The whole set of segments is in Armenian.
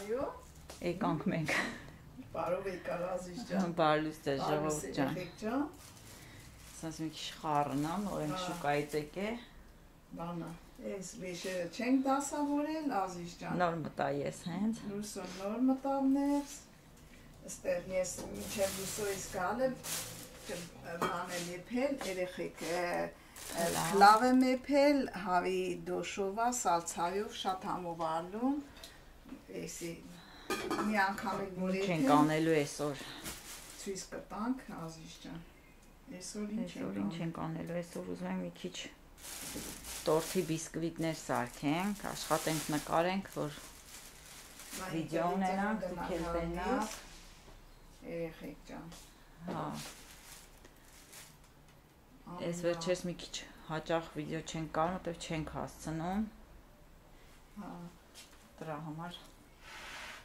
Այո։ Եկանք մենք։ Բարով եկար Ազիզ ջան։ Բարլուստ է ժողովուրդ ջան։ ջան։ Ասած մի քիչ խառն ա, նոր ենք շուկայից եկե։ Բանա, ես վեշերը չենք դասավորել Ազիզ ջան։ Նոր մտա ես հենց։ Լուսո նոր մտավներ։ Այստեղ ես մինչև լուսոից գալը բանել եփել, երեխեք լավ եմ եփել, հավի դոշովա, սալցայով, շատ համովարլում։ Էսի մի անգամ եք որ եփել։ Չենք անելու այսօր։ Ցույց կտանք Ազիզ ջան։ Այսօր ինչ ենք անելու, այսօր ուզում եմ մի քիչ տորթի բիսկվիտներ սարքենք, աշխատենք, նկարենք, որ վիդեո ունենանք, դուք էլ տեսնաք։ Երեխեք ջան։ Հա։ Այս վերջերս մի քիչ հաճախ վիդեո չենք կարում, որտեղ չենք հասցնում։ Հա։ Դրա համար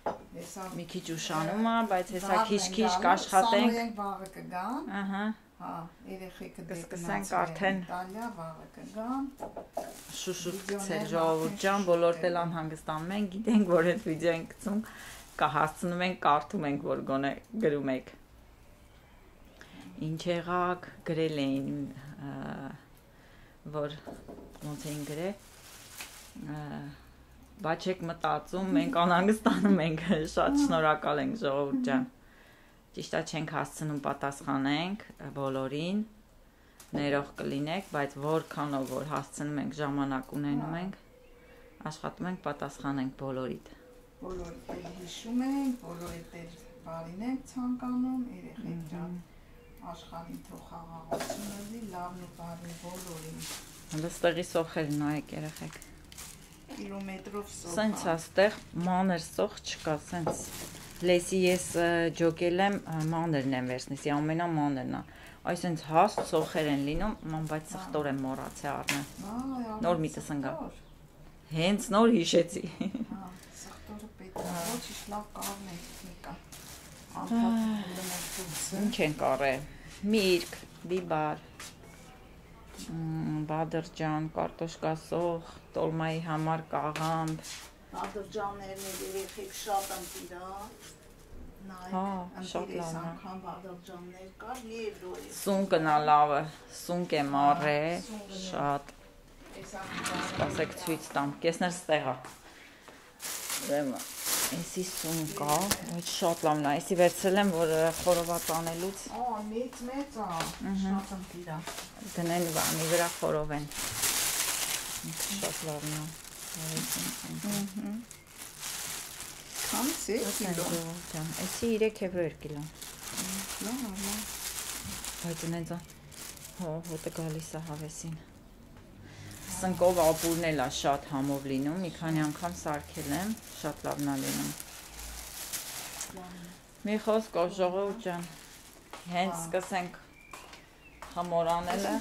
Հեսա մի քիչ ուշանում է, բայց հեսա քիչ-քիչ կաշխատենք։ Սամոյենք վաղը կգան։ Ահա։ Հա, երեխեքը Կսկսենք արդեն Իտալիա վաղը կգան։ շուշուտ գցել ժողովուրդ ջան, բոլորդ էլ անհանգստանում են, գիտենք, որ այդ վիդեո ենք գցում, կհասցնում ենք, կարդում ենք, որ գոնե գրում եք։ Ինչ եղակ, գրել էին, որ ոնց էին գրել, բայց չեք մտածում, մենք անհանգստանում ենք, շատ շնորհակալ ենք ժողովուրդ ջան։ Ճիշտ է չենք հասցնում պատասխանենք բոլորին, ներող կլինեք, բայց որքանով որ հասցնում ենք ժամանակ ունենում ենք, աշխատում ենք պատասխանենք բոլորիդ։ Բոլորիդ էլ հիշում ենք, բոլորիդ էլ բարին ենք ցանկանում, երեխեք ջան, աշխարհին թող խաղաղություն լինի, լավն ու բարին բոլորին։ Հստեղի սոխեր նայեք երեխեք։ Կիլոմետրով սոխ։ Սենց աստեղ մանր սոխ չկա, սենց լեսի ես ջոկել եմ, մանրն եմ վերցնեցի, ամենամանրն է։ Այս սենց հաստ սոխեր են լինում, ման բայց սխտոր եմ մոռացել առնել։ Նոր միտս ընկա։ Հենց նոր հիշեցի։ Հա, սխտորը պետք է, ոչ լավ կառն է նիկա։ Անփափ Ինչ են կարել։ Միրգ, բիբար, բադրջան, կարտոշկա սոխ, տոլմայի համար կաղամբ։ Բադրջաններն էլ երեխեք շատ ընտիրա։ Հա, շատ լավն է։ Անգամ բադրջաններ կար եվրոյի։ Սունկն է լավը, սունկ եմ առել, շատ։ Սպասեք ցույց տամ, կեսներ ստեղ է։ Ուրեմն, էսի սունկ կա, բայց շատ լավն է, էսի վերցրել եմ, որ խորոված անելուց։ Մեծ է, շատ ընտիրա։ Դնեն բանի վրա խորովեն։ Շատ լավն է։ Քանց է կիլո։ Էսի 3 եվրո 2 կիլո։ Լավ։ Բայց ունենցա հոտը գալիս է հավեսին։ Սնկով ապուրն էլ է շատ համով լինում, մի քանի անգամ սարքել եմ, շատ լավն է լինում։ Մի խոսքով ժողովուրդ ջան, հենց սկսենք խմոր անելը։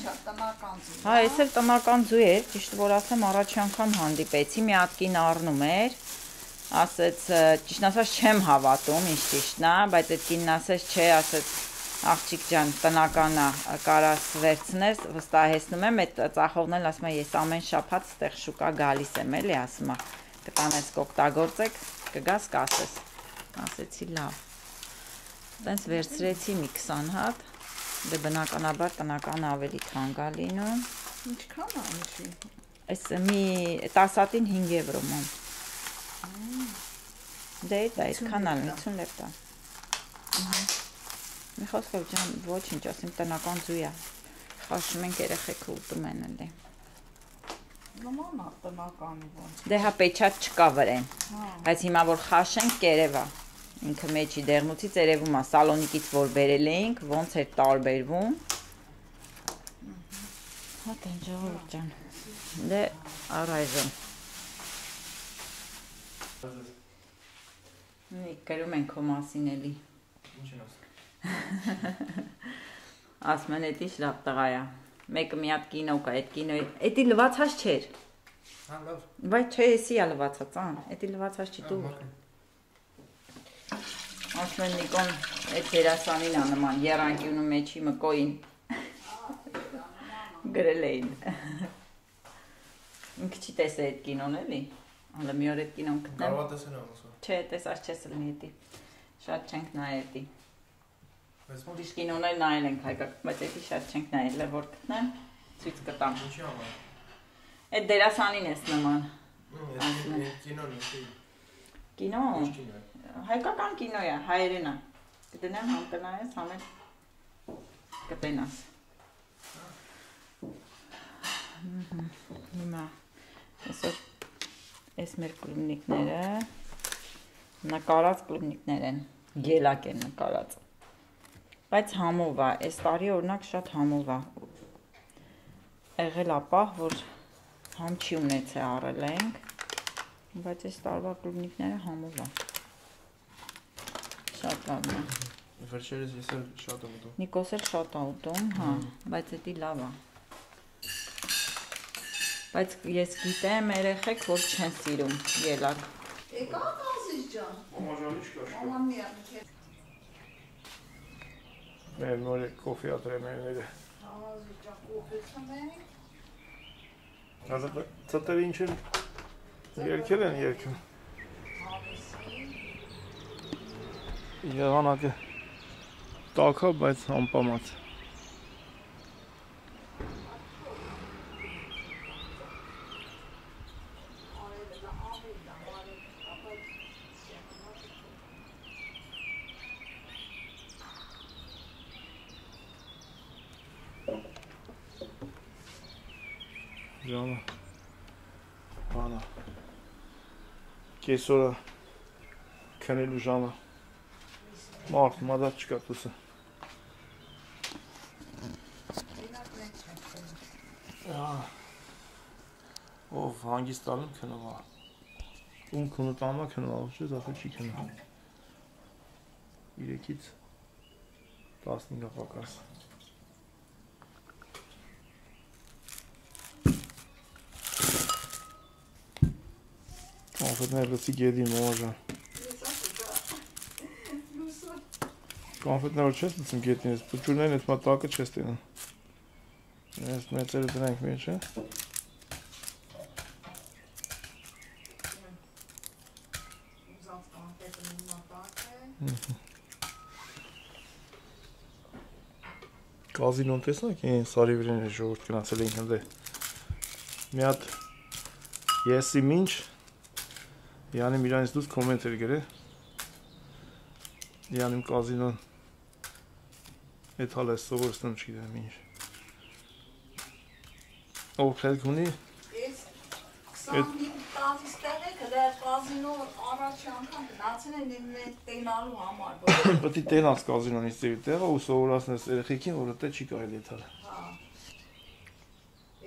Հա, ես էլ տնական ձու էր, ճիշտ որ ասեմ, առաջի անգամ հանդիպեցի, մի հատ կին առնում էր, ասեց, ճիշտ ասած չեմ հավատում, ինչ ճիշտն է, բայց այդ կինն ասեց, չէ, ասեց, աղջիկ ջան, տնականա կարաս վերցնես, վստահեցնում եմ, այդ ծախողն էլ ասում է, ես ամեն շաբաթ ստեղ շուկա գալիս եմ, էլի ասում է, կտանես կօգտագործեք, կգաս կասես, ասեցի լավ, տենց վերցրեցի մի 20 հատ, դե բնականաբար տնական ավելի թանկ է լինում, ինչքան է ինչի, այս մի 10 հատին 5 եվրո ման, դե դա այդքան ալ 50 լεπτա, մի խոսքով ջան, ոչինչ, ասեմ տնական ձու է, խաշում ենք երեխեքը ուտում են էլի։ Նման է տնականի ոնց։ Դե հա պեչատ չկա վրեն, բայց հիմա որ խաշենք կերև է, ինքը մեջի դեղնուցից երևում է, սալոնիկից որ բերել էինք, ոնց էր տարբերվում։ Հա տեն ժողովուրդ ջան, դե առայժմ։ Գրում ենք քո մասին էլի։ Ինչ են ասում։ Ասում են էդի շլապ տղա է, մեկը մի հատ կինո կա, այդ կինոյի, էդի լվացած չէր, բայց չէ եսի է լվացած, էդի լվացած չի դու, ասում են Նիկոն այդ հերասանին է նման, եռանկյունու մեջի մկոին, գրել էին, ինքը չի տեսել այդ կինոն էլի, Ալը մի օր այդ կինոն գտնեմ։ Կարող է տեսնել ամուսը։ Չէ, տեսած չես լինի դի։ Շատ չենք նայել դի։ Ուրիշ կինոներ նայել ենք հայկական, բայց էդի շատ չենք նայել, որ գտնեմ, ցույց կտամ։ Ինչի՞ համար։ Այդ դերասանին ես նման։ Կինոն է։ Կինո։ Հայկական կինո է, հայերենա։ Կդնեմ համ կնայես, համ էլ կտենաս։ Հիմա այսօր այս մեր կլուբնիկները նկարած կլուբնիկներ են, գելակ են նկարած, բայց համով է, այս տարի օրինակ շատ համով է, եղել ապահ, որ համ չի ունեցե առել ենք, բայց այս տարվա կլուբնիկները համով է, շատ լավն է։ Վերջերս ես էլ շատ եմ ուտում։ Նիկոս էլ շատ է ուտում, հա, բայց էդի լավ է։ Բայց ես գիտեմ երեխեք, որ չեն սիրում ելակ։ Եկա Ազիզ ջան։ Օմաժանի չկա։ Մաման մի հատ։ Մեր նոր կոֆե ատրեմները։ Ազիզ ջան, կոֆե խմենք։ Ազատ ծտերը ինչ են երկել են երկում։ Եղանակը տաքա, բայց անպամած։ Ժամը բանա կեսօրը քնելու ժամը մարդ մադատ չկա տուսը ով հանգիստ տալում քնովա ում քունը տամա քնովա չէ զախը չի քնվա 3-ից 15 պակաս Կոնֆետներ լսի գեդի մոժան Կոնֆետներ որ չես լսում գետին ես պուճուրներն էդ մատակը չես տենում Ես մեծերը դրանք մեջ է Կազինոն տեսնակ սարի վրեն է ժողորդ գնացել ենք հնդե մի հատ եսի մինչ Յանում իրանից դուս կոմենտ էր գրել Յանում կազինոն Էդ հալ ես սովորստում չգիտեմ ինչ Ով խելք ունի Ես 25 տարից տեղ եք դեր կազինո առաջի անգամ գնացել են տենալու համար Պետք է տենաս կազինոնից ծերի տեղը ու սովորացնես երեխեքին որ դե չի կարելի էթալ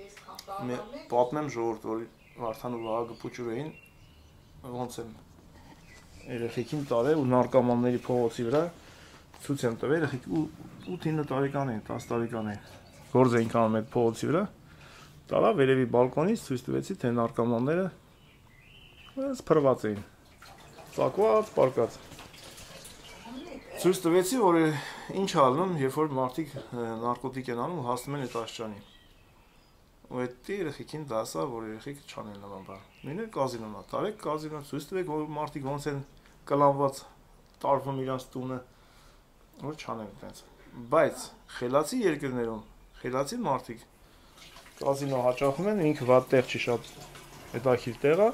Ես խնդրում Պատմեմ ժողովուրդ որ Վարդան ու Վահագը փուճուր էին ոնց եմ երեխեքին տարել ու նարկոմանների փողոցի վրա ցույց եմ տվել երեխեք 8-9 տարեկան են 10 տարեկան են գործ էին անում այդ փողոցի վրա տարա վերևի բալկոնից ցույց տվեցի թե նարկոմանները ոնց փրված էին ծակված պարկած ցույց տվեցի որ ինչ ալնում երբ որ մարդիկ նարկոտիկ են անում հասնում են այդ աշխանին ու այդ երեխեքին դասա որ երեխեքը չանեն նման բան նույնը կազինոն է տարեք կազինոն ցույց տվեք որ մարդիկ ոնց են կլանված տարվում իրանց տունը որ չանեն այդպես բայց խելացի երկրներում խելացի մարդիկ կազինո հաճախում են ինքը վատ տեղ չի շատ հետաքրքիր տեղ է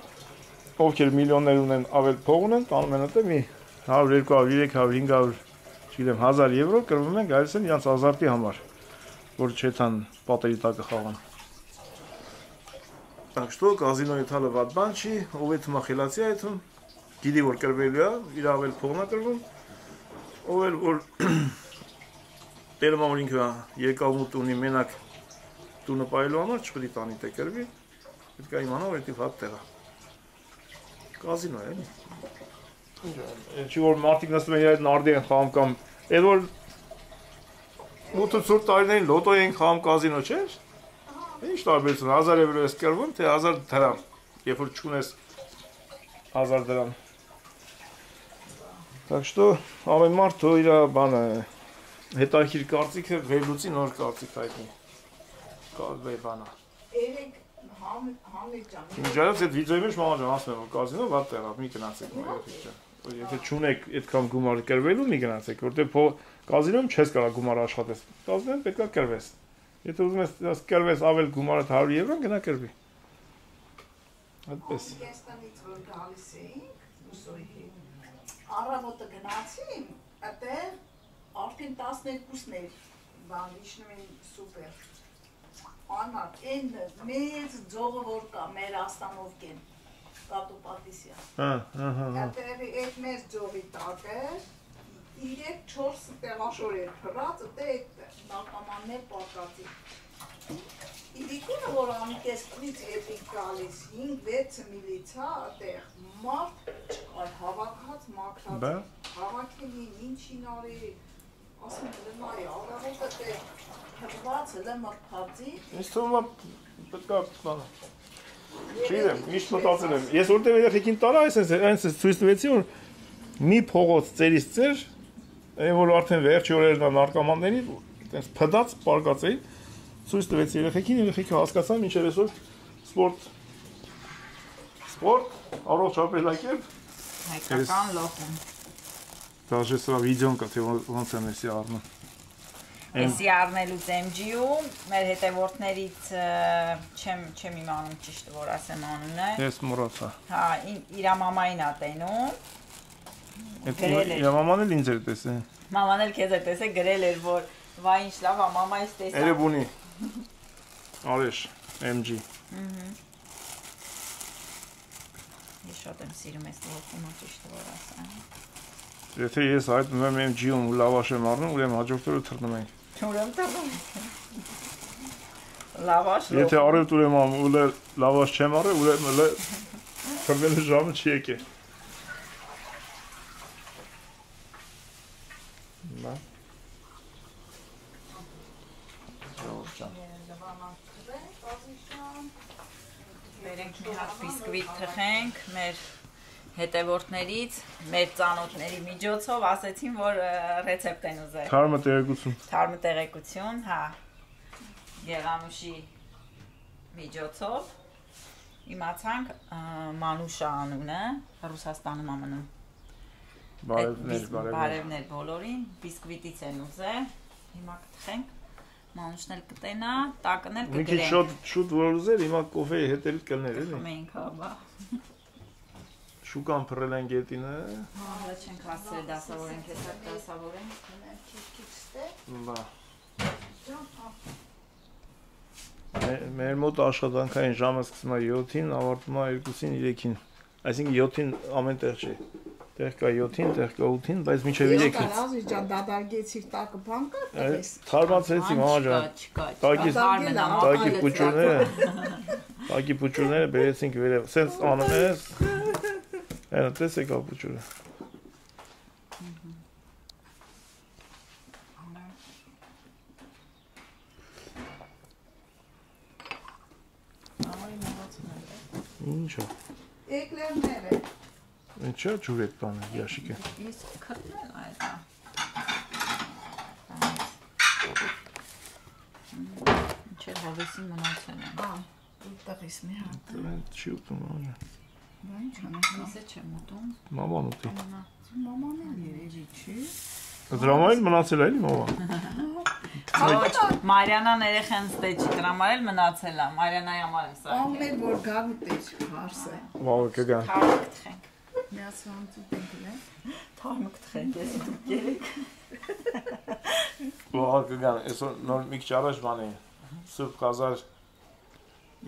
ովքեր միլիոններ ունեն ավել փող ունեն տանում են այդտեղ մի 100 200 300 500 չգիտեմ 1000 եվրո կրվում են գալիս են իրանց ազարտի համար որ չեթան պատերի տակը խաղան Так что казино итալը վատ բան չի, ով է թմա խելացի է այդում, գիտի որ կրվելու է, իր ավել փողն է կրվում, ով էլ որ տերմա որ ինքը եկավուտ ունի մենակ տունը պայելու համար չպետք է տանի թե կրվի, պետք է իմանա որ դա վատ տեղ է։ Կազինո է, էլի։ Չի որ մարդիկ նստում են այդ նարդի են խաղում կամ այդ որ 8-4 տարիներին լոտո են խաղում կազինո չէ։ Ինչ տարբերություն 1000 եվրո ես կրվում, թե 1000 դրամ, երբ որ չունես 1000 դրամ։ Так что ամեն մարդու իր բանը հետաքրքիր կարծիքը վերլուծի նոր կարծիք հայտնի։ Կալվե բանա։ Երեք Ինչպես այդ վիդեոյի մեջ մամա ջան ասում եմ որ կազինո վատ տեղա մի գնացեք երեխեք ջան։ Եթե չունեք այդքան գումար կրվելու մի գնացեք, որտեղ կազինոյում չես կարող գումար աշխատես։ Կազինոյում պետք է կրվես։ Եթե ուզում ես կրվես ավել գումարը 100 եվրո, գնա կրվի։ Այդպես։ Հայաստանից որ գալիս էինք, ուսորիքի առավոտը գնացին, այդտեղ արդեն 12-ն էր, բան իջնում են սուպեր։ Անար, այն մեծ ձողը որ կա, մեր աստանով կեն, Կատուպատիսյան։ Այդտեղ այդ մեծ ձողի տակ էր, 3-4 տեղաշոր էր փռած, այդտեղ նալկամաններ պարկածի։ Իրիկունը, որ ամիկեսկնից էպիկ գալիս, 5-6 միլիցա, այդտեղ մարդ չկար, հավաքած, մաքրած, հավաքելին, ինչին արի, ասում լմայի, առավոտ այդտեղ հրված, լմրպածի։ Ինձ թվում է պետք է բանը։ Չգիտեմ, միշտ մտածել եմ, ես որտեղ երեխեքին տարա, այս ցույց տվեցի, որ մի փողոց ծերից ծեր, այն որ արդեն վերջի օրերն է նարկոմանների, այտենց փդած, պարկած էին, ցույց տվեցի երեխեքին, երեխեքը հասկացան մինչև այսօր սպորտ, առողջ ապրելակերպ, հայկական լոխում։ Դաժե սա վիդեոն կա, թե ոնց եմ էսի առնում։ Էսի առնելուց MG-ում մեր հետևորդներից չեմ իմանում ճիշտ որ ասեմ անունը։ Ես մոռացա։ Հա, իր մամային ա տենում։ Իր մաման էլ ինձ էր տեսել։ Մաման էլ քեզ է տեսել, գրել էր որ վայ ինչ լավ ա մամայից տեսա։ Երևանի։ Արեշ, MG։ Ես շատ եմ սիրում այս լոխումը ճիշտ որ ասեմ։ Եթե ես հայտնում եմ MG-ում ու լավաշ եմ առնում, ուրեմն հաջորդ օրը թռնում ենք։ Ուրեմն թռնում։ Լավաշ։ Եթե առևտուր եմ անում ու լավաշ չեմ առել, ուրեմն թռնելու ժամը չի եկել։ Նա։ Բերենք մի հատ բիսկվիտ թխենք մեր հետևորդներից, մեր ծանոթների միջոցով ասեցին, որ ռեցեպտ են ուզել։ Թարմը տեղեկություն։ Թարմը տեղեկություն, հա։ Գեղանուշի միջոցով իմացանք Մանուշա անունը, Ռուսաստանում ամնում։ Բարևներ բոլորին, բիսկվիտից են ուզել, հիմա կթխենք, Մանուշն էլ կտենա, տակն էլ կգրենք։ Մի քիչ շուտ որ ուզեր, հիմա կոֆեի հետ էլ կլներ էլի։ Մենք հա։ Շուկան փռել են գետինը։ Հա, չենք հասցրել դասավորենք, հեսա դասավորենք։ Բա։ Մեր մոտ աշխատանքային ժամը սկսվում է 7-ին, ավարտվում է 2-ին, 3-ին։ Այսինքն 7-ին ամեն տեղ չի։ Տեղ կա 7-ին, տեղ կա 8-ին, բայց մինչև 3-ից։ Ես կարազի ջան դադարգեցիք տակը բան կա տես։ Թարմացրեցի մամա ջան։ Տակի փուճուրները։ Տակի փուճուրները բերեցինք վերև։ Սենց անում ես։ Այնա տեսեք ապուճուրը։ Ինչո՞։ Էկլերներ է։ Ինչա ջուր եք տանը ящիկը։ Իսկ քրտել այդ։ Ինչ հավեսին մնացել են։ Ուտեղից մի հատ։ Դրանք չի ուտում անա։ Բա ինչ անեմ։ Իսկ չեմ ուտում։ Մաման ուտի։ Մաման էլ երևի չի։ Դրամային մնացել է էլի մամա։ Ոչ, Մարիանան երեխան ստեջի տրամարել մնացել է։ Մարիանայի համար եմ սա։ Ամեն որ գավի տեջ հարս է։ Վաղը կգան։ Թարմը կթխենք։ Միացան ծուտենք լե։ Թարմը կթխենք, ես դուք երեք։ Վաղը կգան, այսօր նոր մի քիչ առաջ բան է։ Սուրբ Ղազար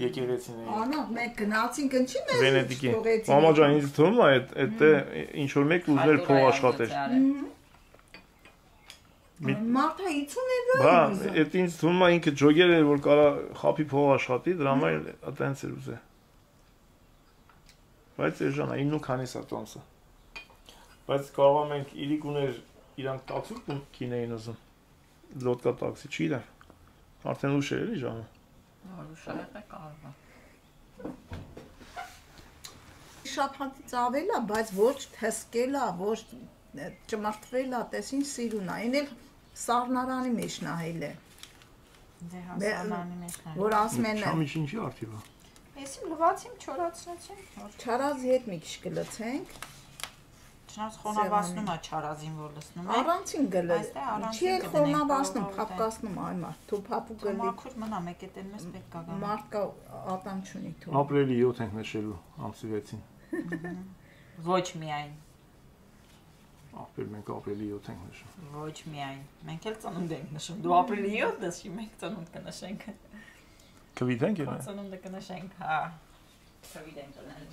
եկեղեցին է։ Անա, մենք գնացինք ինչի՞ մեզ Վենետիկի։ Մամա ջան, ինձ թվում է այդ ինչ որ մեկ ուզեր փող աշխատել։ Մարդը 50 եվրո Բա, է ուզում։ այդ ինձ թվում է ինքը ջոգեր էր որ կարա խափի փող աշխատի, դրա համար այտենց էր ուզել։ Բայց էժան է, 9 քանիս է տոմսը։ Բայց կարող ենք իրիկ ուներ իրանք տաքսի կինեին ուզում։ Լոդկա տաքսի չի իրար։ Արդեն ուշ էր էլի ժամը։ Արուշա է կարող։ Շատ հատից ավել է, բայց ոչ թեսկել է, ոչ ճմրթվել է, տեսին սիրուն է։ Այն էլ սառնարանի մեջ նահել է։ Դե հասանանի մեջ նայ։ Որ ասում են Շամի ինչի արդիվ է։ Եսիմ լվացիմ, չորացրեցիմ։ Չարազի հետ մի քիչ կլցենք։ Չնայած խոնավացնում է չարազին, որ լցնում է։ Առանցին գլել։ Չի էլ խոնավացնում, փապկացնում այ մարդ։ Թու փապու գլի։ Մաքուր մնա, մեկ էլ մեզ պետք է գա։ Մարդ կա ատամ չունի թու։ Ապրիլի 7 ենք նշելու, ամսի 6-ին։ Ոչ միայն։ Ապրիլ մենք ապրիլի 7 ենք նշում։ Ոչ միայն։ Մենք էլ ծնունդ ենք նշում։ Դու ապրիլի 7 ես, մենք ծնունդ կնշենք։ Կվիտ ենք ելը։ Ծնունդը կնշենք, հա։ Կվիտ ենք ելել։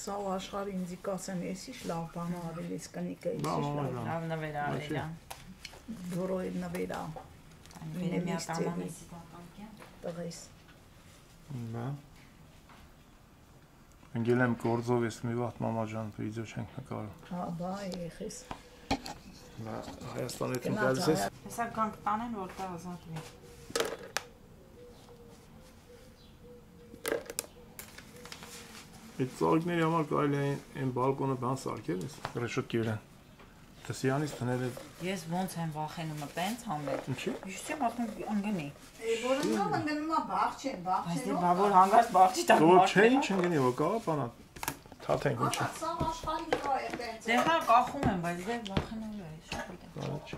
Սա աշխարհի ինձ կասեն, ես ի՞նչ լավ բան արել ես կնիկը, ես ի՞նչ լավ նվեր արել է։ Դորոյ նվերա։ Այնպես մի ատամանից տղես։ Բա։ Ընկել եմ գործով, ես մի վաղ մամա ջան վիդեո չենք նկարում։ Հա, բա եղես։ Բա Հայաստանից եմ գալիս ես։ Հեսա գանք տանեն, որ դա ազատվի։ Այդ ծաղիկների համար կարելի է այն բալկոնը բան սարքել ես։ Ռեշոտկի վրա։ Դսյանից տները։ Ես ոնց եմ վախենում տենց համել։ Ինչի՞։ Հիշում ատում ընկնի։ Որոնք ընկնում է բաղ չեն, բաղ չեն։ Այսինքն բա որ հանգած բաղջի տակ։ Որ չէ, ինչ ընկնի, որ կա բանա։ Թաթենք ինչ։ Սա աշխարհի կա է տենց։ Դե հա կախում եմ, բայց դե վախենալու է, շատ գիտեմ։ Դա չի։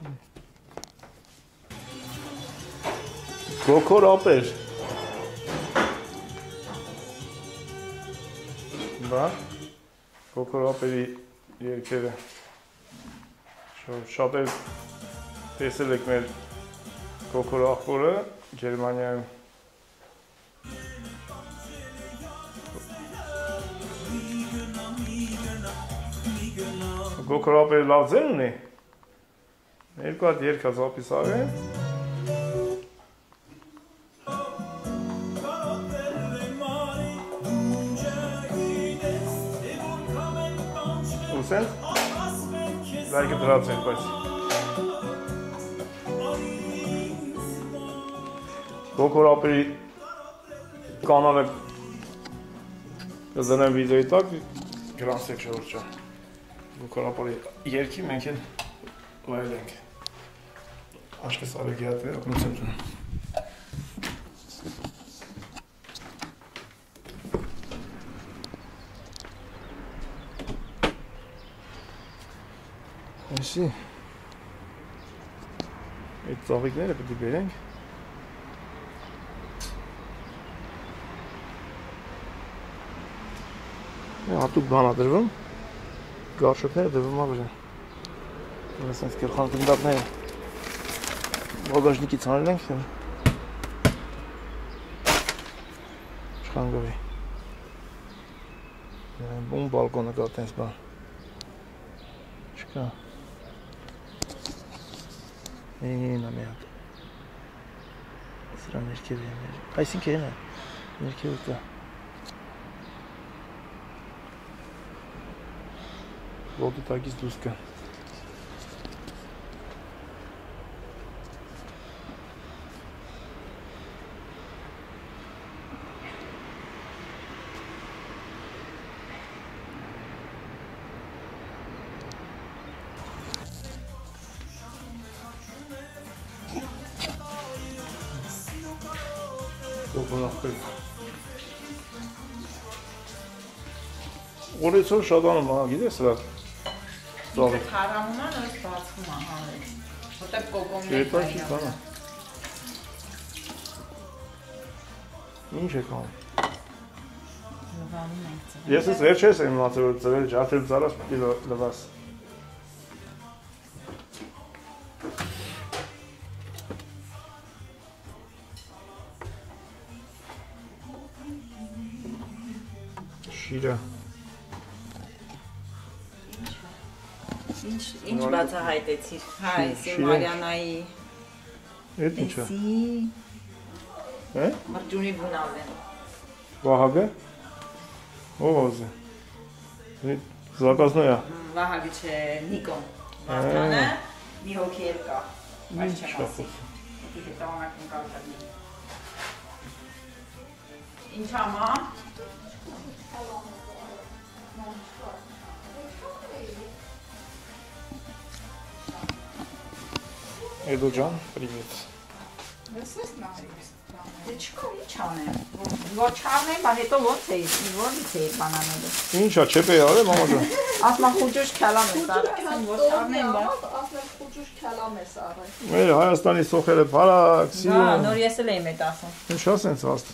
Գոքոր ապեր։ Բա Գոքոր ապերի երկերը շատ էլ տեսել եք մեր Գոքոր ախորը Գերմանիայում Գոքոր ապերը լավ ձեն ունի երկու հատ երգա զապիս արեն Ուսեն լայքը դրած են, բայց Գոքոր ապերի կանալը կզնեմ վիդեոյի տակ գրանցեք շորճա Գոքոր ապերի երկի մենք են վայել ենք աշկես արեգի հատվի ակնուց եմ տունում Այսի այդ ծաղիկները պետք է բերենք հատուկ բան է դրվում գարշոկները դրվում է վրա ասենց գլխան գնդակները բագաժնիկից անել ենք չխանգովի բուն բալկոնը կա տենց բան չկա Էնա մի հատ Սրա ներքև է այսինքն էնա ներքևը կա Ոտի տակից դուրս կա Օրեցօր շատանում է, գիտես սրա ծաղիկ։ Քարամում է, նորից բացվում է հանեց։ Որտեղ կոկոմներ Երբակի կանա։ Ինչ է կան։ լվանում ենք ծրել։ Ես ես վերջերս եմ իմացել, որ ծրել ջարդել ծարած պիտի լվաս։ Շիրա։ Ինչ բացահայտեցիր։ Հա, էսի Մարիանայի Էդ ինչ է։ էսի Է։ մրջունի բունավեն։ Վահագը։ Ո՞վ է։ Զակազնոյա։ Վահագը չէ, Նիկոն։ Վարդանը մի հոգի էլ կա։ Բայց չեմ ասի։ Դի հետավանակն կարգալի։ Ինչ ամա։ Эду Джан, привет. This is nice. Դե չկա, ինչ անեմ։ Որ չառնեմ, բա հետո ո՞նց էի, ո՞նց էի բանանելու։ Ինչա, չեպե արել, մամա ջան։ Ասма խուճուշ քալամ է սարել, որ չառնեմ, բա։ Ասնեմ խուճուշ քալամ է սարել։ Մեր Հայաստանի սոխերը բարակ, սիրուն։ Հա, նոր ես էլ եմ այդ ասում։ Ինչա սենց հաստ։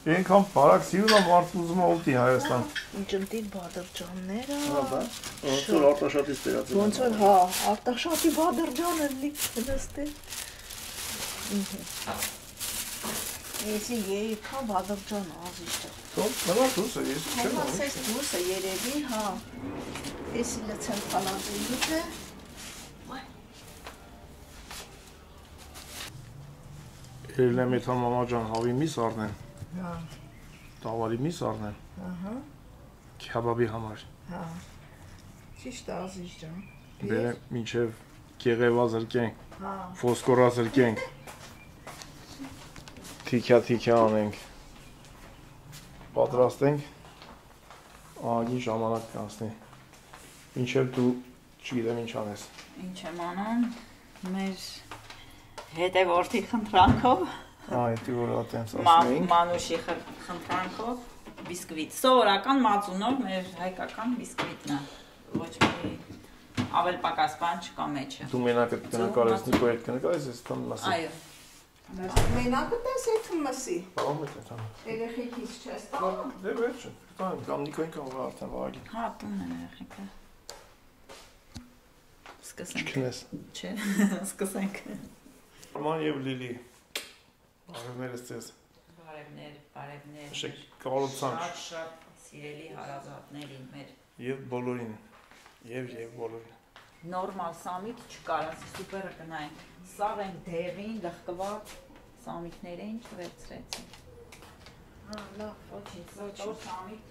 Ենքան բարակ սիրուն եմ արդ ուզում ուտի Հայաստան։ Ինչ ընտիր բադրջանները։ Հա, բա։ Ոնց որ արտաշատից տերած։ Ոնց որ հա, արտաշատի բադրջանը լի նստել։ Էսի երիքա բադրջան ազիշտը։ Թող նրա դուսը ես չեմ։ Ասես դուսը երևի, հա։ Էսի լցեմ խալատելիքը։ Երլեմ էթա մամա ջան հավի միս առնեն։ Հա։ Տավարի միս առնեն։ Ահա։ Քյաբաբի համար։ Հա։ Ճիշտ է ազիզ ջան։ Բերեմ մինչև գեղևա զրկենք, Հա։ ֆոսկորա զրկենք։ Թիքյա անենք։ Պատրաստենք։ Ահագին ժամանակ կանցնի։ Մինչև դու չգիտեմ ինչ անես։ Ինչ եմ անում, մեր հետևորդի խնդրանքով, Այդի որ ատենց ասնեինք։ Մանուշի խնդրանքով, բիսկվիտ, սովորական մածունով մեր հայկական բիսկվիտն է, ոչ մի ավել պակաս բան չկա մեջը։ Դու մենակը կնկարես, Նիկո հետ կնկարես, ես տան մասի։ Այո։ Մենակը տես հետ մսի։ Բաղում եք տան։ Երեխեքից չես տա։ Դե վերջը, տան կամ Նիկոին կամ արդեն վաղագին։ Հա, տունն են երեխեքը։ Սկսենք։ Չքնես։ Չէ, սկսենք։ Արման և Լիլի։ Բարևներս ձեզ։ Բարևներ։ Շեք կարոցանք։ Շատ սիրելի հարազատներին մեր։ Եվ բոլորին։ Եվ բոլորին։ Նորմալ սամիտ չկար, ասի սուպերը կնային։ Սաղ են դեղին, լղկված սամիտներ էին չվերցրեցին։ Հա, լավ, ոչինչ, սամիտ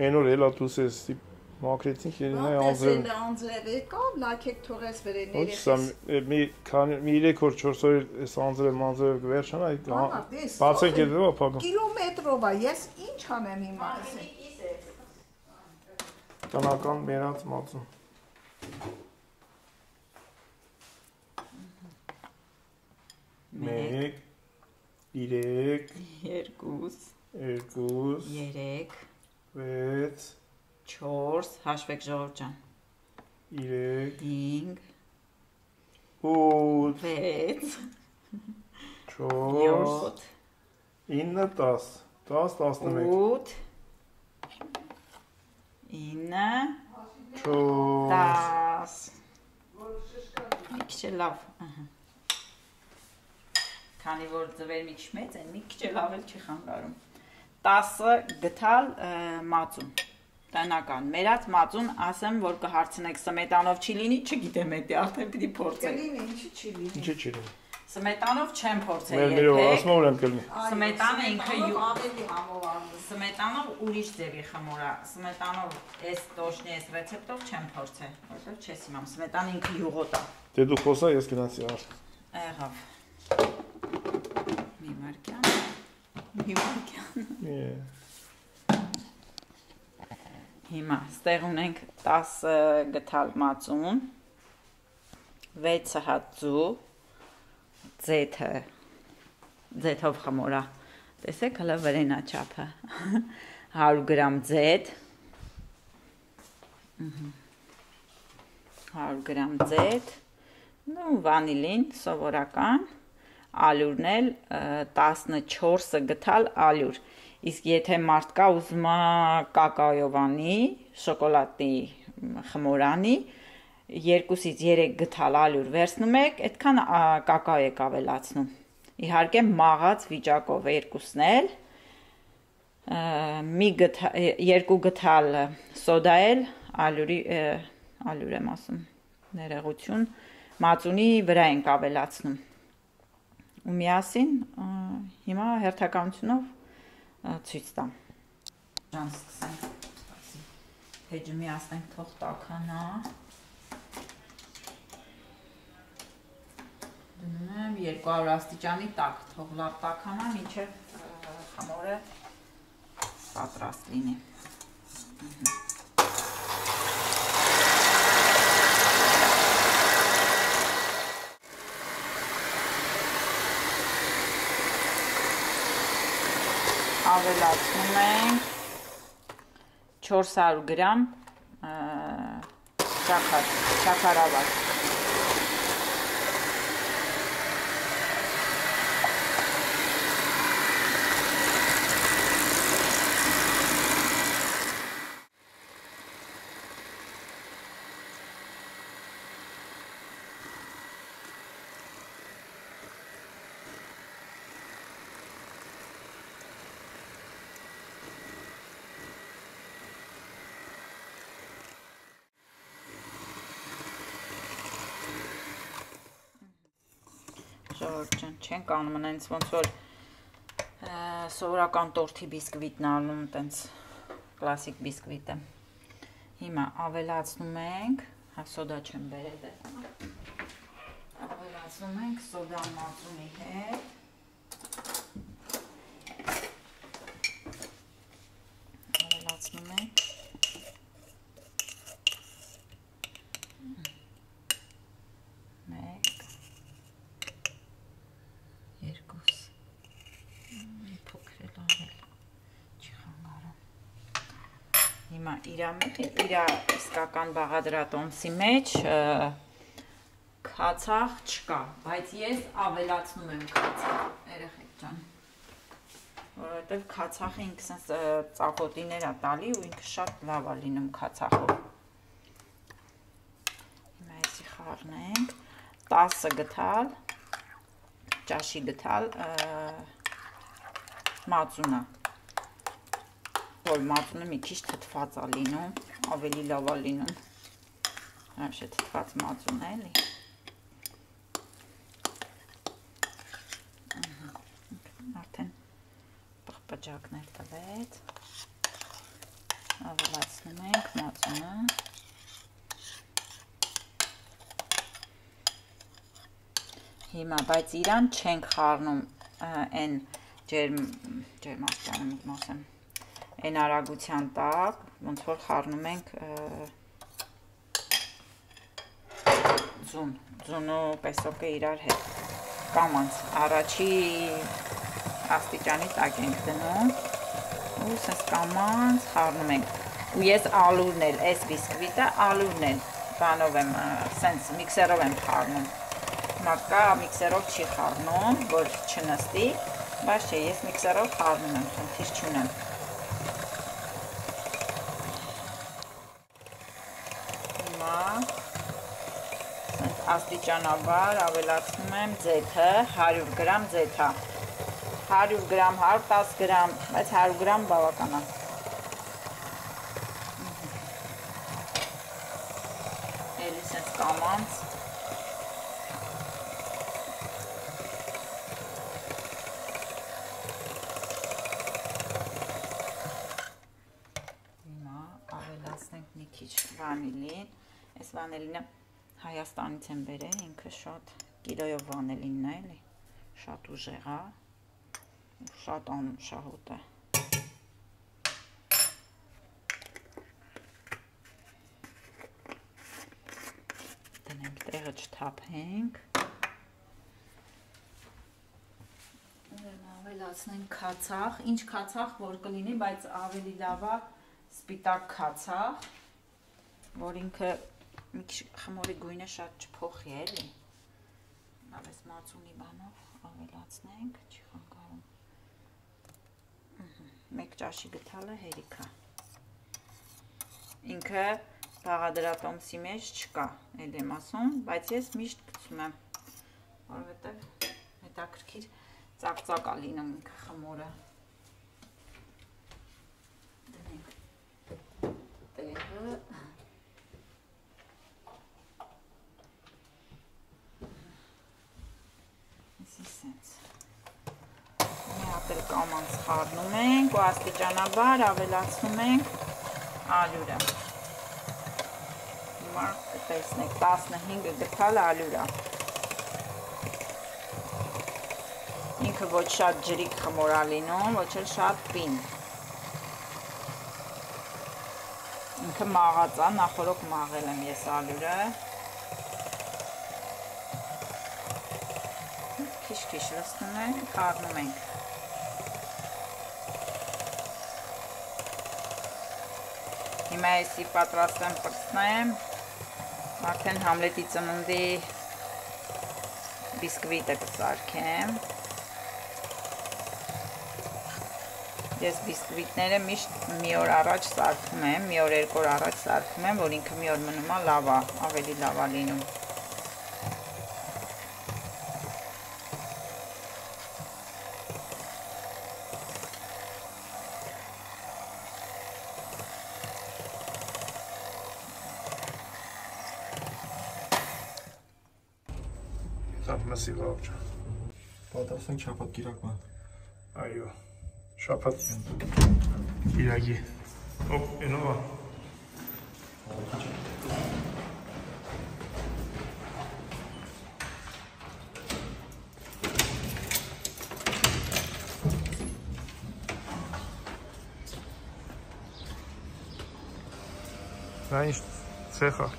Են որ էլա դուս ես մակրեցինք երինայ անձրև։ Անձրև եկավ, լաքեք թողես վերեն Ոչ սա մի 3 օր 4 օր այս անձրև կվերջանա, բացենք ետ դեպա պակում։ Կիլոմետրով է, ես ինչ անեմ հիմա ասեմ։ Տնական մերած մածուն։ Մեկ, իրեք, երկուս, երեք, վեց, չորս, հաշվեք ժողով ջան, իրեք, հինգ, ութ, վեց, չորս, յոթ, 9, 10, 10, 11, 8, 9, 4, 10, մի քիչ է լավ, քանի որ ձվեր մի քիչ մեծ են, մի քիչ է լավ էլ չի խանգարում, 10 գթալ մածուն, տնական, մերած մածուն, ասեմ, որ կհարցնեք սմետանով չի լինի, չգիտեմ էդի, արդեն պիտի փորձեք, Ինչի չի լինի։ ինչի չի լինի։ սմետանով չեմ փորձել Մեր ասում որ եմ կլինի։ Սմետանը ինքը ավելի համովարվում։ Սմետանով ուրիշ ձևի խմոր է, սմետանով այս տոշնի այս ռեցեպտով չեմ փորձել, որտեղ չես իմամ, սմետանը ինքը յուղոտ է։ Դե դու խոսա, ես գնացի առ։ Եղավ։ Մի վարկյան։ Հիմա ստեղ ունենք 10 գթալ մածուն, 6 հատ ձու, ձեթով խմորա, տեսեք հլը վրենա չապը, 100 գրամ ձեթ, 100 գրամ ձեթ, վանիլին սովորական, ալյուրն էլ 14 գթալ ալյուր, իսկ եթե մարդ կա ուզում է կակայովանի, շոկոլադի խմորանի, 2-ից 3 գթալ ալյուր վերցնում եք, այդքան կակա եք ավելացնում, իհարկե մաղած վիճակով երկուսն էլ, 2 գթալ սոդա էլ, ալյուր եմ ասում, ներեղություն, մածունի վրա ենք ավելացնում, ու միասին հիմա հերթականությունով ցույց տամ։ Ջան սկսենք, հեջը միասնենք թող տաքանա, դնում եմ 200 աստիճանի տաք, թող լավ տաքանա, մինչև խմորը պատրաստ լինի։ ավելացնում ենք 400 գրամ շաքարավազ։ Ժողովուրդ ջան, չենք անում այնց ոնց որ սովորական տորթի բիսկվիտն անում, տենց կլասիկ բիսկվիտը։ Հիմա ավելացնում ենք, սոդա չեմ բերել, ավելացնում ենք սոդան մածունի հետ, ավելացնում ենք Հիմա իր իսկական բաղադրատոմսի մեջ քացախ չկա, բայց ես ավելացնում եմ քացախ, երեխեք ջան, որովհետև քացախը ինքը սենց ծակոտիներ է տալի ու ինքը շատ լավ է լինում քացախով։ Հիմա եսի խառնենք, 10 գթալ, ճաշի գթալ մածունա, որ մածունը մի քիչ թթված է լինում, ավելի լավ է լինում, вообще թթված մածուն է էլի։ Արդեն պղպջակներ տվեց, ավելացնում ենք մածունը, հիմա բայց իրան չենք խառնում այն ջերմաստիճանը միտմոսեմ, այն արագության տակ, ոնց որ խառնում ենք ձուն ու պեսոկը իրար հետ, կամանց առաջի աստիճանի տակ ենք դնում ու սենց կամանց խառնում ենք ու ես ալուրն էլ, այս բիսկվիտը ալուրն էլ բանով եմ, սենց միքսերով եմ խառնում, մակա միքսերով չի խառնում, որ չնստի, բայց չէ, ես միքսերով խառնում եմ, խնդիր չունեմ։ Աստիճանաբար ավելացնում եմ ձեթը, 100 գրամ ձեթա, 100 գրամ, 110 գրամ, բայց 100 գրամ բավական է։ Էլի սենց կամանց։ Հիմա ավելացնենք մի քիչ վանիլին, այս վանիլինը Հայաստանից եմ բերել, ինքը շատ կիլոյով վանելինն է, էլի, շատ ուժեղ է, շատ անշահոտ է։ Դնենք տեղը չթափենք։ Ուրեմն ավելացնենք քացախ, ինչ քացախ որ կլինի, բայց ավելի լավ է սպիտակ քացախ, որ ինքը մի քիչ խմորի գույնը շատ չփոխի էլի, լավ ես մածունի բանով ավելացնենք, չի խանգարում, մեկ ճաշի գթալը հերիք է, ինքը բաղադրատոմսի մեջ չկա, էլ եմ ասում, բայց ես միշտ գցում եմ, որովհետև հետաքրքիր ծակ-ծակ է լինում ինքը խմորը, դնենք տեղը, Մի հատ էլ կամանց խառնում ենք ու աստիճանաբար ավելացնում ենք ալյուրը։ Հիմա կտեսնեք 15 գթալ ալյուրա։ Ինքը ոչ շատ ջրիկ խմոր է լինում, ոչ էլ շատ պին։ Ինքը մաղած է, նախորոք մաղել եմ ես ալյուրը։ Քիչ-քիչ լցնում ենք, խառնում ենք։ Հիմա էսի պատրաստեմ պրծնեմ, արդեն Համլետի ծննդի բիսկվիտը կսարքեմ։ Ես բիսկվիտները միշտ մի օր առաջ սարքում եմ, մի օր երկու օր առաջ սարքում եմ, որ ինքը մի օր մնում է լավ է, ավելի լավ է լինում։ Մսի վաղ ջան։ Պատրաստենք շաբաթ կիրակը։ Այո։ Շաբաթ կիրակի։ Օպ, ինովա։ Դա ինչ ցեխ է։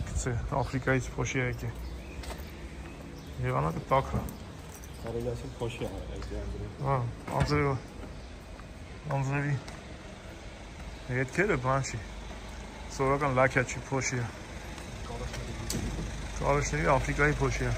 Գցե Աֆրիկայից փոշի եկե։ Եղանակը տաք է։ Կարելի ասել փոշի է այդ։ Հա, անձրևի հետքերը բան չի, սովորական լաքյաչի փոշի է, կարոշների Աֆրիկայի փոշի է։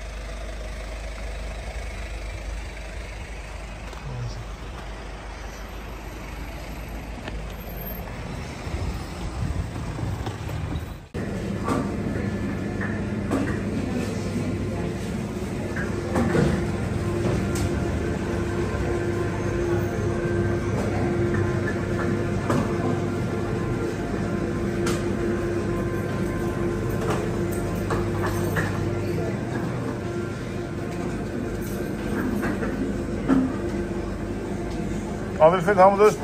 Αδελφέ, θα μου δώσεις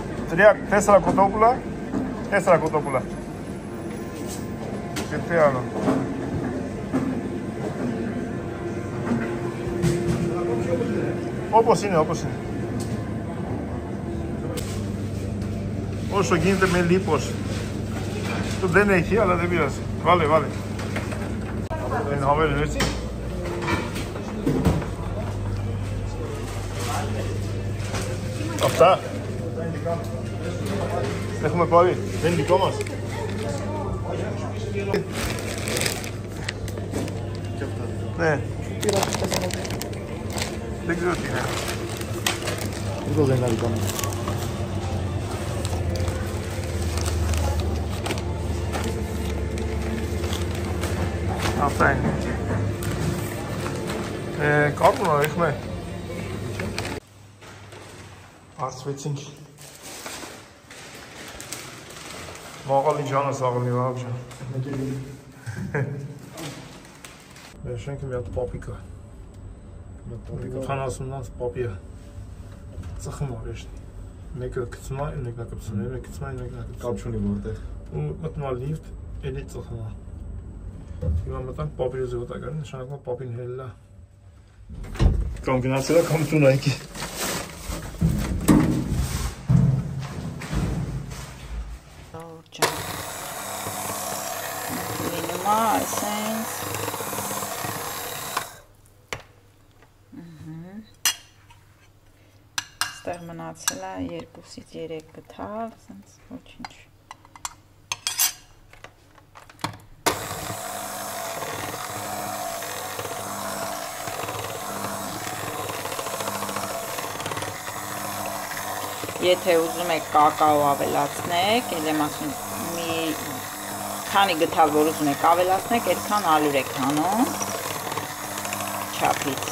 4 κοτόπουλα. 4 κοτόπουλα. Και τι άλλο. Όπως είναι, όπως είναι. Όσο γίνεται με λίπος. Δεν έχει, αλλά δεν πειράζει. Βάλε, βάλε. Είναι χαμένο, έτσι. Αυτά. Έχουμε πάρει. Δεν είναι δικό μας. Ναι. Δεν ξέρω τι είναι. Εδώ δεν είναι δικό μας. Αυτά είναι. Κάπου να έχουμε. Արծվեցինք մաղալի ջանը սաղլի վաղ ջան մեր շենքը մի հատ պապիկ է 70 պապի է ծխում արեշնի մեկը կծում է, մեկը կպսում է, մեկը կծում է, մեկը Կապ չունի որտեղ ու մտնում է լիֆտ, էլի ծխում է հիմա մտանք պապիրը զոտակարի նշանակում է պապին հելլա կամ գնացել է կամ տուն այքի Essence. Ստեղ մնացել է 2-ից 3 գթալ, ասենց ոչինչ։ Եթե ուզում եք կակաո ավելացնեք, ել եմ ասում մի քանի գթալ որ ուզում եք ավելացնեք, այդքան ալյուր եք հանում չափից։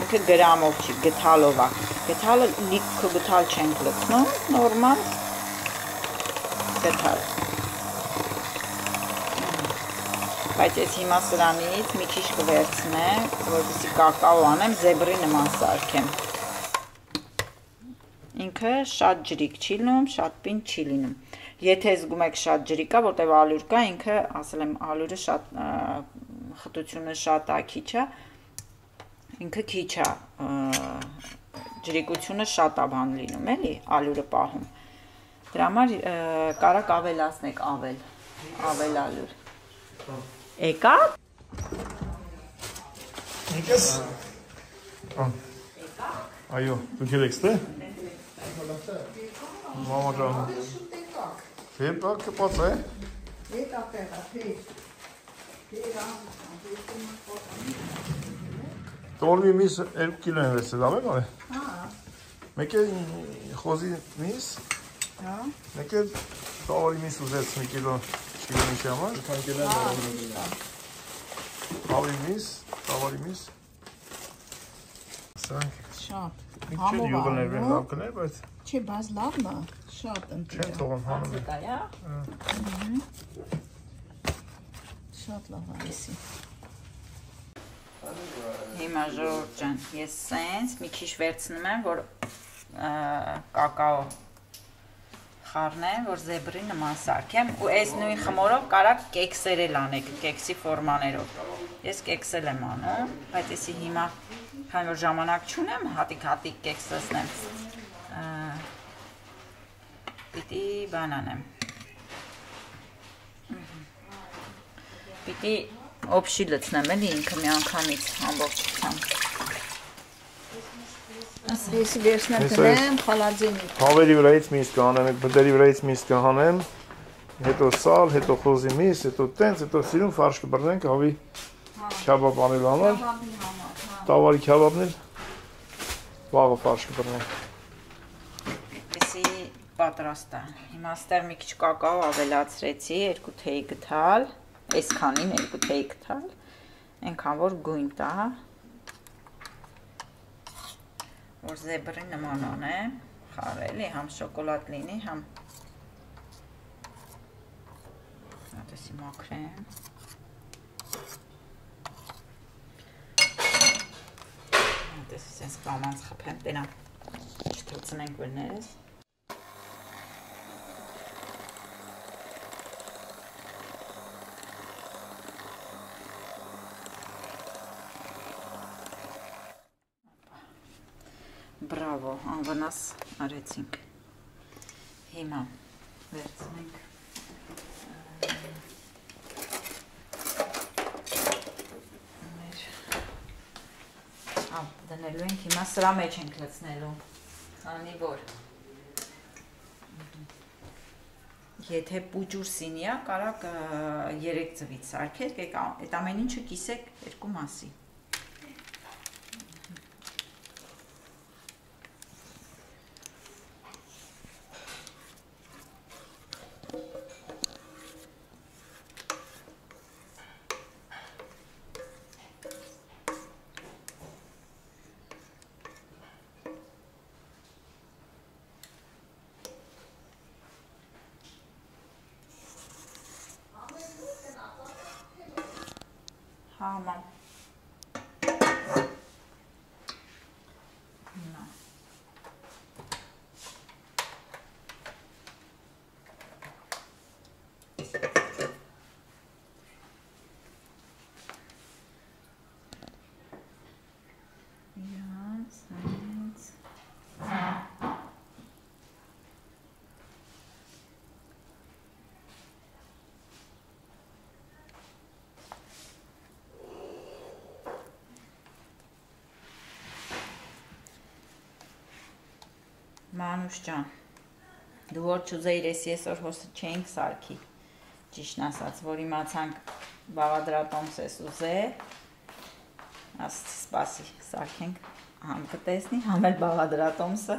Ինքը գրամով չի, գթալով է։ Գթալը լիքը գթալ չենք լցնում, նորմալ գթալ։ Բայց ես հիմա սրանից մի քիչ կվերցնեմ, որպեսզի կակաո անեմ, զեբրի նման սարքեմ։ Ինքը շատ ջրիկ չի լինում, շատ պինդ չի լինում։ Եթե զգում եք շատ ջրի կա, որտեղ ալյուր կա, ինքը, ասել եմ, ալյուրը շատ խտությունը շատ է, քիչ է, ինքը քիչ է, ջրիկությունը շատ է բան լինում, էլի, ալյուրը պահում։ Դրա համար կարակ ավելացնեք ավել ալյուր։ Եկա։ Եկես։ Այո, դուք եք ստե։ Մամա ջան։ Հեպա կպած է։ Հետ ապեղա, հետ։ Տորմի միս 2 կիլո են վեսել, ամեն է։ Հա։ Մեկ է խոզի միս, Հա։ մեկ է տավարի միս ուզեց 1 կիլո շիրիմիշի համար։ Հավի միս, տավարի միս։ Սանք։ Շատ։ Ինչ է յուղներ վեն լավ կներ, բայց Չէ, բայց լավն է, շատ ընտիր չեն թողում հանում է։ Շատ լավ է էսի։ Հիմա ժողովուրդ ջան, ես սենց մի քիչ վերցնում եմ, որ կակաո խառնեմ, որ զեբրի նման սարքեմ ու այս նույն խմորով կարակ կեքսեր էլ անեք, կեքսի ֆորմաներով։ Ես կեքսել եմ անում, բայց եսի հիմա քանի որ ժամանակ չունեմ, հատիկ կեքս լցնեմ։ Պիտի բան անեմ։ Պիտի օբշի լցնեմ էլի ինքը մի անգամից ամբողջությամբ։ Ես վերցնեմ տնեմ, խալաձենի։ Հավերի վրայից միս կհանեմ, բդերի վրայից միս կհանեմ, հետո սալ, հետո խոզի միս, հետո տենց, հետո սիրուն ֆարշ կբռնենք հավի քյաբաբ անելու համար։ Տավարի քյաբաբն էլ վաղը ֆարշ կբռնենք։ Էսի պատրաստ է։ Հիմա ստեղ մի քիչ կակաո ավելացրեցի, 2 թեյ գթալ, այսքանին 2 թեյ գթալ, այնքան որ գույն տա, որ զեբրի նման անեմ, խառելի, համ շոկոլադ լինի, համ այդպեսի մաքրեմ։ Այդպես սենց կամանց խփեմ, տենա չթողցնենք վրներս։ Բրավո, անվնաս արեցինք։ Հիմա վերցնենք դնելու ենք, հիմա սրա մեջ ենք լցնելու, քանի որ եթե պուջուր սինի է, կարակ 3 ձվից սարքեք, այդ ամեն ինչը կիսեք 2 մասի։ Համա։ Նա։ Մանուշ ջան, դու որ չուզեիր ես այսօր հոսը չենք սարքի, ճիշտն ասած, որ իմացանք բաղադրատոմս ես ուզել, ասեցի սպասի, սարքենք, համ կտեսնի, համ էլ բաղադրատոմսը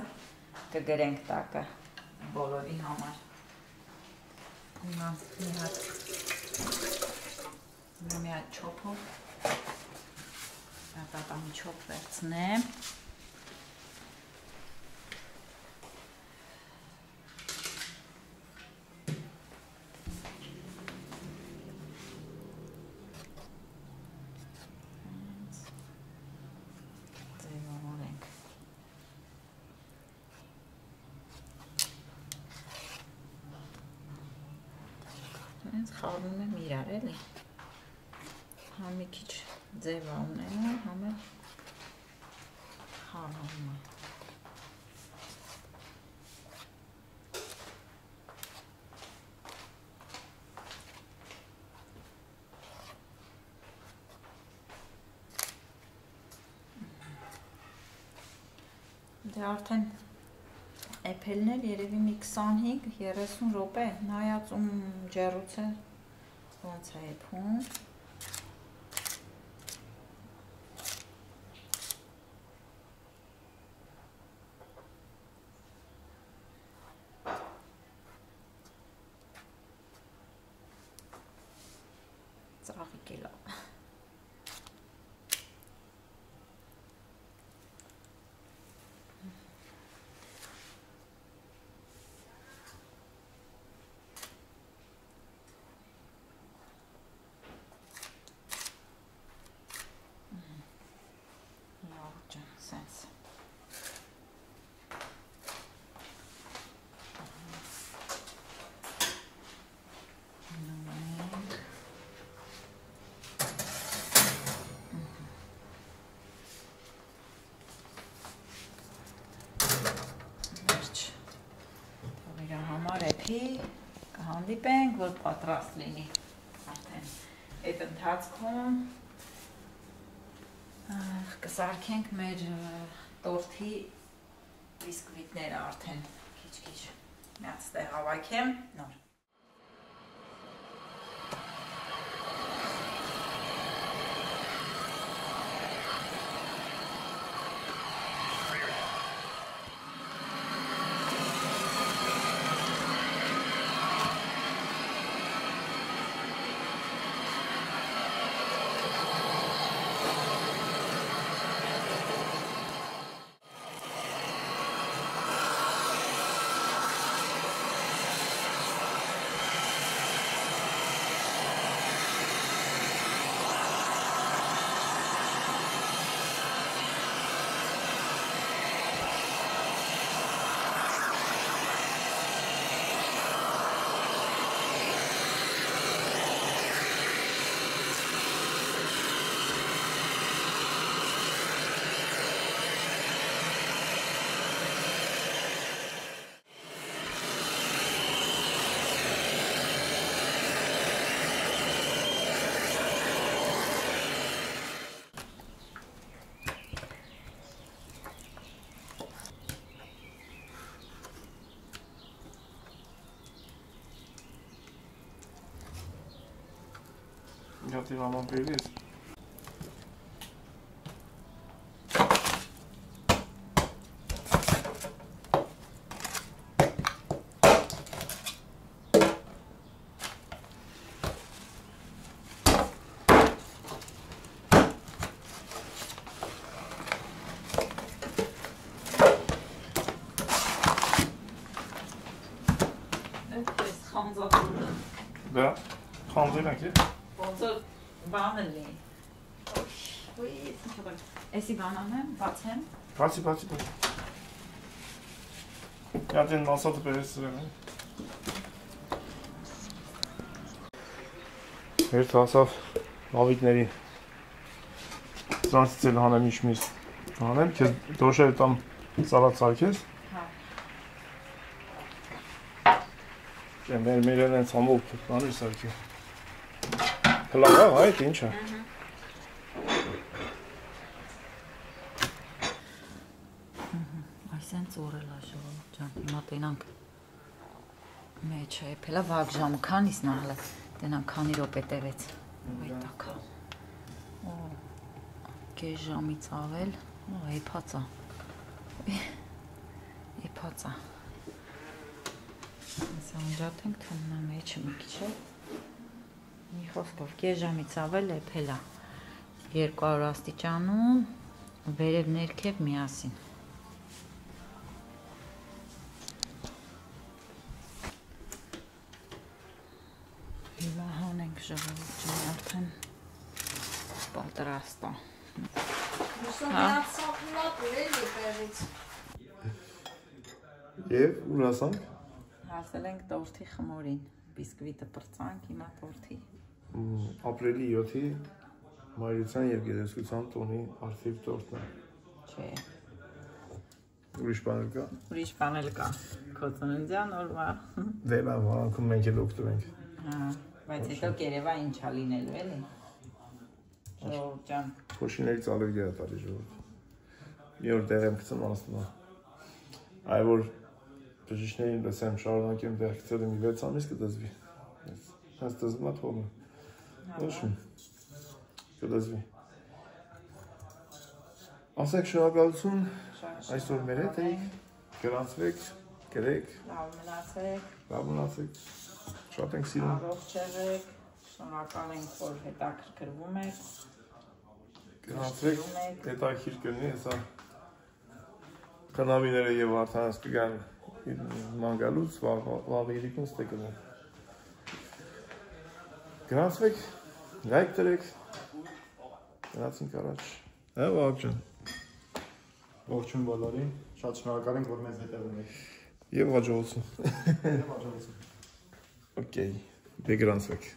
կգրենք տակը բոլորի համար։ Հիմա մի հատ չոփով, տատամի չոփ վերցնեմ։ Խառնում եմ իրար էլի, համ մի քիչ ձև ունենա, համ էլ խառնում է։ Դե արդեն Էփելներ երևի մի 25-30 րոպե, նայած ջեռուց է ոնց է էփում։ Ծաղիկ է լավ։ Sense. Համար էփի կհանդիպենք, որ պատրաստ լինի արդեն այդ ընթացքում կսարքենք մեր տորթի բիսկվիտները արդեն քիչ-քիչ միացտեղ հավաքեմ նոր Գատի վաման բերես։ Դա, խանձել ենք է։ Ոնցոր բանը լի։ Էսի բանան եմ, բացեմ։ Բացի։ Գատի են մասատը բերես սրեն է։ Հերթ հասավ լավիկների սրանցից էլ հանեմ իշխմիս հանեմ, կեզ դոշերը տամ սալատ սարքես։ Մեր են ծամով պտմանır սարքի։ Հլավ է, այդ ինչ է։ Այս են ծորել աշով, ճան, հիմա տենանք մեջ է, պելա վակ ժամը, քանիս նահլը, տենանք քանի ռոպե տևեց, այդ տակա, կեզ ժամից ավել, էպացա, Սանջատ ենք թումնա մեջը մի քիչ է, մի խոսքով կես ժամից ավել էփել է 200 աստիճանում, վերև ներքև միասին։ Հիմա հանենք ժողովուրդ ջան, արդեն պատրաստ է։ Եվ ուր հասանք։ Հասել ենք տորթի խմորին, բիսկվիտը պրծանք, հիմա տորթի։ Ապրիլի 7-ի մայրության և գերեզգության տոնի արդիվ տորթն է։ Չէ։ Ուրիշ բանել կա։ Ուրիշ բանել կա, քո ծննդյան օրվա։ Դե լավ, հանքում մենք էլ օգտվենք։ Բայց հետո կերևա ինչա լինելու էլի։ Ժողովուրդ ջան։ Փոշիներից ալերգիա է տարի ժողովուրդ։ Մի օր դեղ եմ գցում անցնում։ Այ որ բժիշկներին լսեմ շարունակեմ դեղքցել մի 6 ամիս կդզվի։ Հենց դզվում է թողնում։ Ոչ կդզվի։ Ասեք շնորհակալություն այսօր մեր հետ եք, գրանցվեք, գրեք, լավ մնացեք, շատ ենք սիրում։ Առողջ եղեք, շնորհակալ ենք, որ հետաքրքրվում եք։ Գրանցվեք, հետաքրքիր կլինի, հեսա խնամիները եւ արդանս կգան մանգալուց, վաղ երիկուն ստե կլինի։ Գրանցվեք, լայք դրեք, գնացինք առաջ։ Հա, Վահագ ջան։ Ողջույն բոլորին, շատ շնորհակալ ենք, որ մեզ հետևում եք։ Եվ հաջողություն։ Եվ հաջողություն։ Okay, դե գրանցվեք։